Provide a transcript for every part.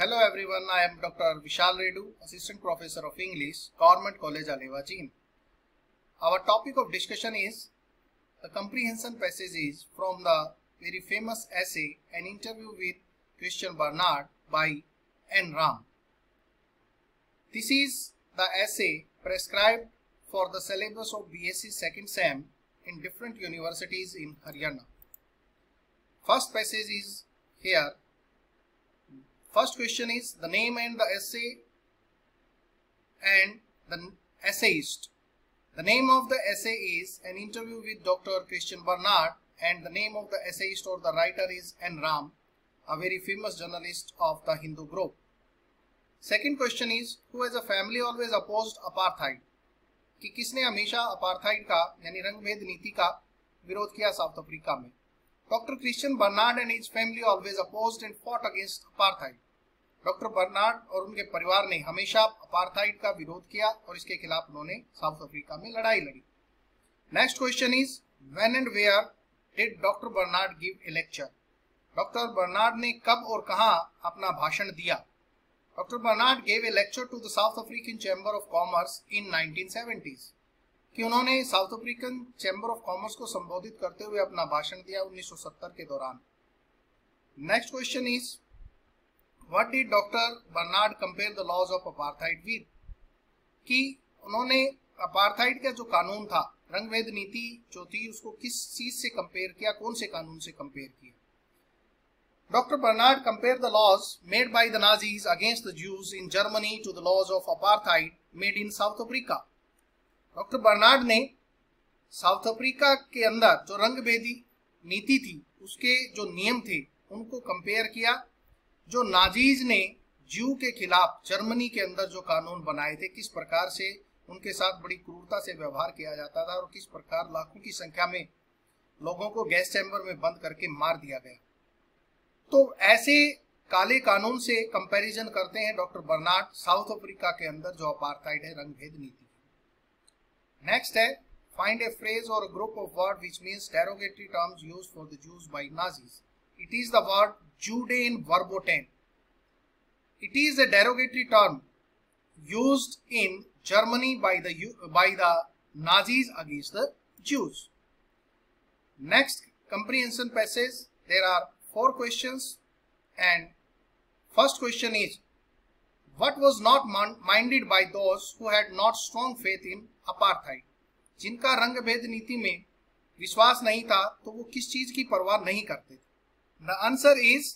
Hello everyone, I am Dr. Vishal Reddu, Assistant Professor of English, Government College, Alewa, Chin. Our topic of discussion is the comprehension passages from the very famous essay, An Interview with Christian Barnard by N. Ram. This is the essay prescribed for the syllabus of BSc second sem in different universities in Haryana. First passage is here. First question is the name and the essay and the essayist. The name of the essay is An Interview with Dr. Christian Barnard, and the name of the essayist or the writer is N. Ram, a very famous journalist of the Hindu group. Second question is who as a family always opposed apartheid? कि किसने हमेशा apartheid का यानी रंगभेद नीति का विरोध किया south Africa में? Dr. Christian Barnard and his family always opposed and fought against apartheid. Doctor Bernard और उनके परिवार ने हमेशा अपार्थाइड का विरोध किया और इसके खिलाफ उन्होंने साउथ अफ्रीका में लड़ाई लड़ी. Next question is when and where did doctor Bernard give a lecture? Doctor Bernard ने कब और कहां अपना भाषण दिया? Doctor Bernard gave a lecture to the South African chamber of commerce in 1970s. कि उन्होंने South African chamber of commerce को संबोधित करते हुए अपना भाषण दिया 1970 के दौरान. Next question is what did doctor Bernard compare the laws of apartheid with? कि उन्होंने अपार्थाइड का जो कानून था, रंगभेद नीति जो थी, उसको किस चीज से कंपेयर किया, कौन से कानून से कंपेयर किया? Doctor Bernard compare the laws made by the Nazis against the Jews in Germany to the laws of apartheid made in South Africa. Doctor Bernard ने साउथ अफ्रीका के अंदर जो रंगभेदी नीति थी उसके जो नियम थे उनको कंपेयर किया जो नाजीज ने ज्यू के खिलाफ जर्मनी के अंदर जो कानून बनाए थे, किस प्रकार से उनके साथ बड़ी क्रूरता से व्यवहार किया जाता था और किस प्रकार लाखों की संख्या में लोगों को गैस चैम्बर में बंद करके मार दिया गया. तो ऐसे काले कानून से कंपैरिजन करते हैं डॉक्टर बर्नार्ड साउथ अफ्रीका के अंदर जो अपार्थाइड है, रंगभेद नीति. नेक्स्ट है फाइंड ए फ्रेज और group of word which means derogatory terms used for the Jews by Nazis. It is the word Judean verboten. It is a derogatory term used in Germany by the Nazis against the Jews. Next comprehension passage, there are 4 questions, and first question is what was not minded by those who had not strong faith in apartheid? जिनका रंग भेद नीति में विश्वास नहीं था तो वो किस चीज की परवाह नहीं करते थे? The answer is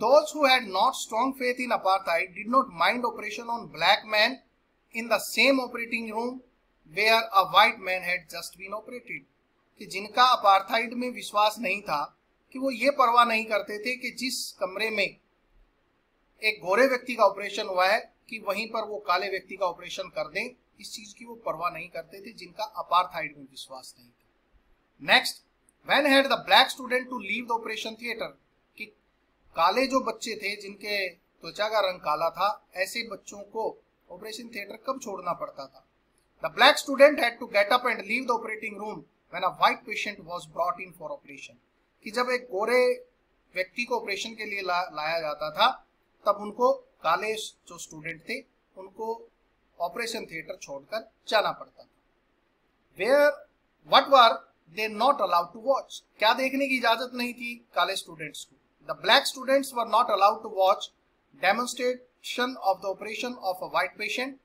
those who had not strong faith in apartheid did not mind operation on black men in the same operating room where a white man had just been operated. कि जिनका apartheid में विश्वास नहीं था कि वो ये परवाह नहीं करते थे कि जिस कमरे में एक गोरे व्यक्ति का ऑपरेशन हुआ है कि वहीं पर वो काले व्यक्ति का ऑपरेशन कर दें, इस चीज की वो परवाह नहीं करते थे जिनका अपार्थाइड में विश्वास नहीं था. Next, When had the black student to leave the operation theater? कि काले जो बच्चे थे जिनके त्वचा का रंग काला था, ऐसे बच्चों को ऑपरेशन थिएटर कब छोड़ना पड़ता था? The black student had to get up and leave the operating room when a white patient was brought in for operation. कि जब एक गोरे व्यक्ति को ऑपरेशन के लिए लाया जाता था तब उनको काले जो स्टूडेंट थे उनको ऑपरेशन थिएटर छोड़कर जाना पड़ता था. Where what were they not allowed to watch? क्या देखने की इजाजत नहीं थी काले स्टूडेंट्स को? The black students were not allowed to watch demonstration of the operation of a white patient,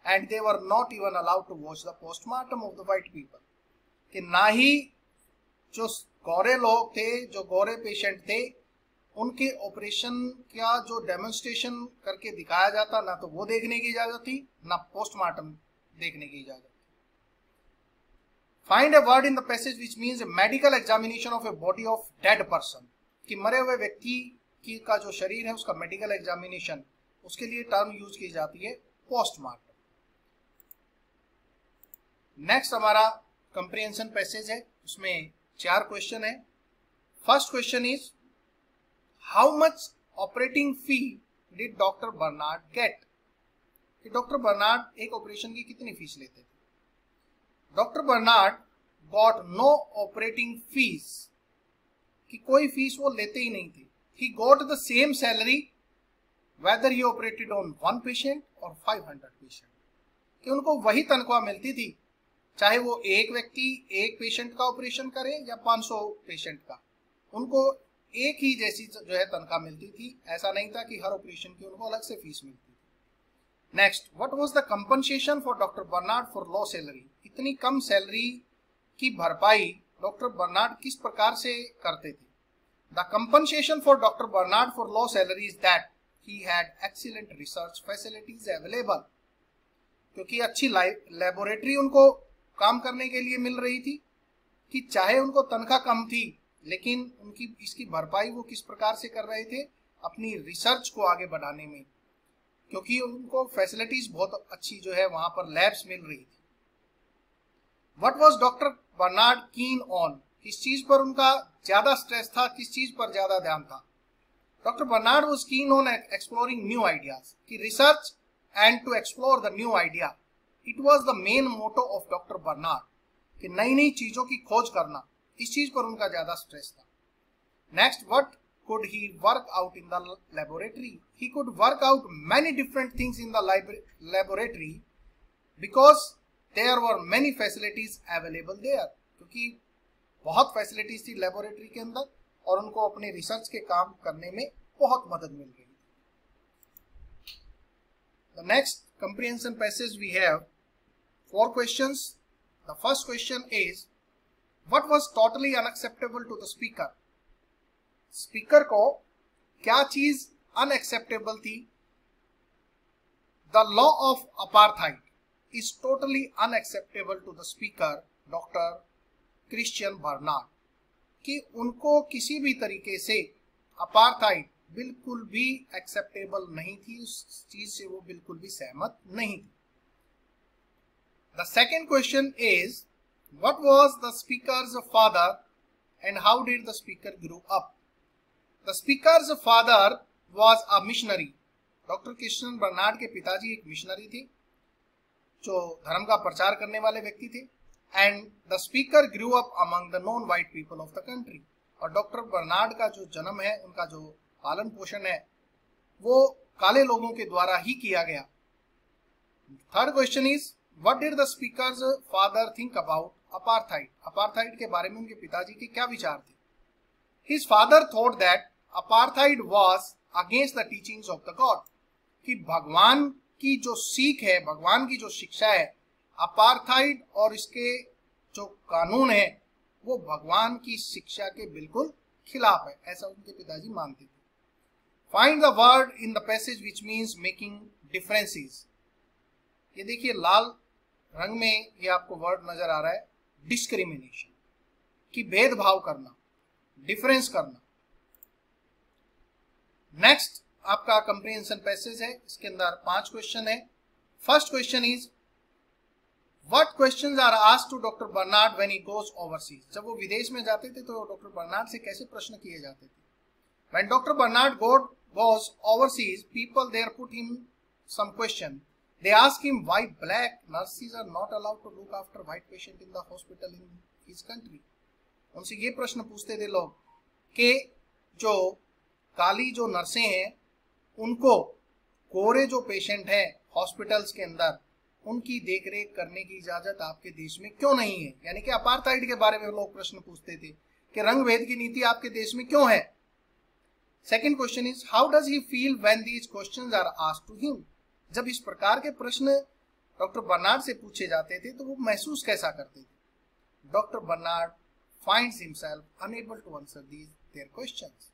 and they were not even allowed to watch the postmortem of the white people. कि ना ही जो गोरे लोग थे, जो गोरे patient थे, उनके operation का जो डेमोन्स्ट्रेशन करके दिखाया जाता, ना तो वो देखने की इजाजत थी, ना पोस्टमार्टम देखने की इजाजत. Find a word in the passage which means a medical examination of a body of dead person. कि मरे हुए व्यक्ति की का जो शरीर है उसका मेडिकल एग्जामिनेशन, उसके लिए टर्म यूज की जाती है पोस्टमार्टम. नेक्स्ट हमारा कंप्रिहेंशन पैसेज है, उसमें 4 क्वेश्चन है. First question is how much operating fee did doctor Bernard get? कि डॉक्टर बर्नार्ड एक ऑपरेशन की कितनी फीस लेते थे? Doctor Bernard got no operating fees, कि कोई फीस वो लेते ही नहीं थे. He got the same salary whether he operated on 1 patient or 500 patient, कि उनको वही तनख्वाह मिलती थी चाहे वो एक व्यक्ति एक पेशेंट का ऑपरेशन करे या 500 पेशेंट का, उनको एक ही जैसी जो है तनख्वाह मिलती थी। ऐसा नहीं था कि हर ऑपरेशन की उनको अलग से फीस मिलती थी। Next, what was the compensation for doctor Bernard for low salary? इतनी कम सैलरी की भरपाई डॉक्टर बर्नार्ड किस प्रकार से करते थे? The compensation for doctor Bernard for low salary is that he had excellent research facilities available, क्योंकि अच्छी लेबोरेटरी उनको काम करने के लिए मिल रही थी कि चाहे उनको तनख्वाह कम थी लेकिन उनकी इसकी भरपाई वो किस प्रकार से कर रहे थे? अपनी रिसर्च को आगे बढ़ाने में, क्योंकि उनको फैसिलिटीज बहुत अच्छी जो है वहां पर लैब्स मिल रही थी। What was doctor Bernard keen on? किस चीज पर उनका ज्यादा स्ट्रेस था, किस चीज पर ज्यादा ध्यान था? Doctor Bernard was keen on exploring new ideas, कि research and to explore the new idea, it was the main motto of doctor Bernard, कि नई नई चीजों की खोज करना, इस चीज पर उनका ज्यादा स्ट्रेस था। Next, what could he work out in the laboratory? He could work out many different things in the laboratory because there were many facilities available there, क्योंकि बहुत फैसिलिटीज थी लेबोरेटरी के अंदर और उनको अपने रिसर्च के काम करने में बहुत मदद मिल रही थी। The next comprehension passage we have 4 questions. The first question is, what was totally unacceptable to the speaker? Speaker को क्या चीज अनएक्सेप्टेबल थी? The law of apartheid is totally unacceptable to the speaker doctor Christian Bernard, कि उनको किसी भी तरीके से अपार्थाइड बिल्कुल भी एक्सेप्टेबल नहीं थी, उस चीज से वो बिल्कुल भी सहमत नहीं थी। The second question is, what was the speaker's father and how did the speaker grow up? The speaker's father was a missionary. Doctor Christian Bernard के पिताजी एक मिशनरी थे जो धर्म का प्रचार करने वाले व्यक्ति थे। And the speaker grew up among the non white people of the country, और डॉक्टर बर्नार्ड का जो जन्म है, उनका जो पालन पोषण है, वो काले लोगों के द्वारा ही किया गया। Third question is, what did the speaker's father think about apartheid? Apartheid के बारे में उनके पिताजी के क्या विचार थे? His father thought that apartheid was against the teachings of the God, कि भगवान की जो सीख है, भगवान की जो शिक्षा है, अपार्थाइड और इसके जो कानून है वो भगवान की शिक्षा के बिल्कुल खिलाफ है, ऐसा उनके पिताजी मानते थे। Find the word in the passage which means making differences. ये देखिए लाल रंग में ये आपको वर्ड नजर आ रहा है, डिस्क्रिमिनेशन, कि भेदभाव करना, डिफरेंस करना। नेक्स्ट आपका कंप्रीहेंशन पैसेज है, इसके अंदर 5 क्वेश्चन है। First question is, what questions are asked to doctor Bernard when he goes overseas? जब वो विदेश में जाते थे तो डॉक्टर बर्नार्ड से कैसे प्रश्न किए जाते थे? When doctor Bernard goes overseas, people there put him some question. They ask him why black nurses are not allowed to look after white patient in the hospital in his country. उनसे ये प्रश्न पूछते थे लोग कि जो काली जो नर्सें हैं उनको गोरे जो पेशेंट हैं हॉस्पिटल्स के अंदर उनकी देखरेख करने की इजाजत आपके देश में क्यों नहीं है? यानी कि अपार्थाइड के बारे में लोग प्रश्न पूछते थे कि रंग भेद की नीति आपके देश में क्यों है। Second question is, how does he feel when these questions are asked to him? जब इस प्रकार के प्रश्न डॉक्टर बर्नार्ड से पूछे जाते थे तो वो महसूस कैसा करते थे? Doctor Bernard finds himself unable to answer their questions,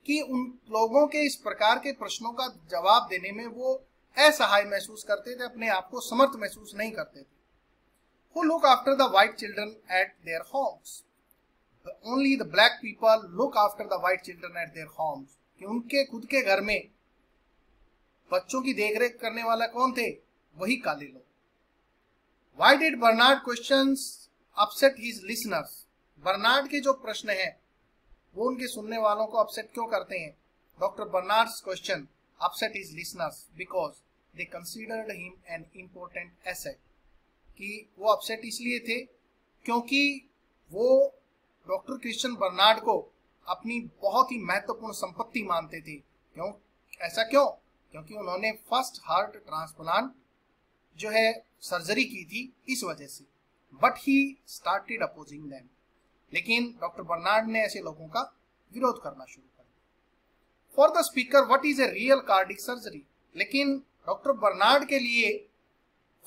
कि उन लोगों के इस प्रकार के प्रश्नों का जवाब देने में वो असहाय महसूस करते थे, अपने आप को समर्थ महसूस नहीं करते थे। Who look after the white children at their homes? Only the black people look after the white children at their homes, कि उनके खुद के घर में बच्चों की देखरेख करने वाला कौन थे? वही काले लोग। Why did Bernard questions upset his listeners? Bernard के जो प्रश्न है वो उनके सुनने वालों को अपसेट क्यों करते हैं? Doctor Bernard's question upset his listeners because they considered him an important asset, कि वो अपसेट इसलिए थे क्योंकि वो डॉक्टर क्रिश्चियन बर्नार्ड को अपनी बहुत ही महत्वपूर्ण संपत्ति मानते थे। क्यों? ऐसा क्यों? क्योंकि उन्होंने फर्स्ट हार्ट ट्रांसप्लांट जो है सर्जरी की थी इस वजह से, but he started opposing them. लेकिन डॉक्टर बर्नार्ड ने ऐसे लोगों का विरोध करना शुरू कर दिया। For the speaker what is a real cardiac surgery, लेकिन डॉक्टर बर्नार्ड के लिए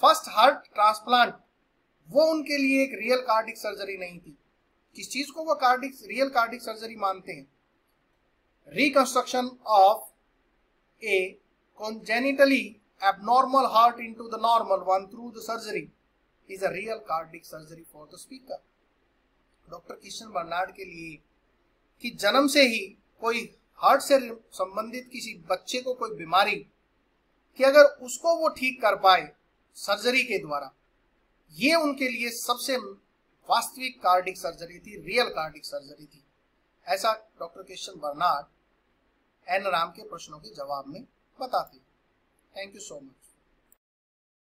फर्स्ट हार्ट ट्रांसप्लांट वो उनके लिए एक रियल कार्डिक सर्जरी नहीं थी। किस चीज को वो रियल कार्डिक सर्जरी मानते हैं? Reconstruction of A congenitally abnormal heart into the normal one through the surgery is a real cardiac surgery for the speaker। Doctor Christian Bernard के लिए कि जन्म से ही कोई हार्ट से संबंधित किसी बच्चे को कोई बीमारी कि अगर उसको वो ठीक कर पाए सर्जरी के द्वारा, ये उनके लिए सबसे वास्तविक कार्डिक सर्जरी थी, रियल कार्डिक सर्जरी थी। ऐसा doctor Christian Bernard N Ram के प्रश्नों के जवाब में बताते हैं। Thank you so much.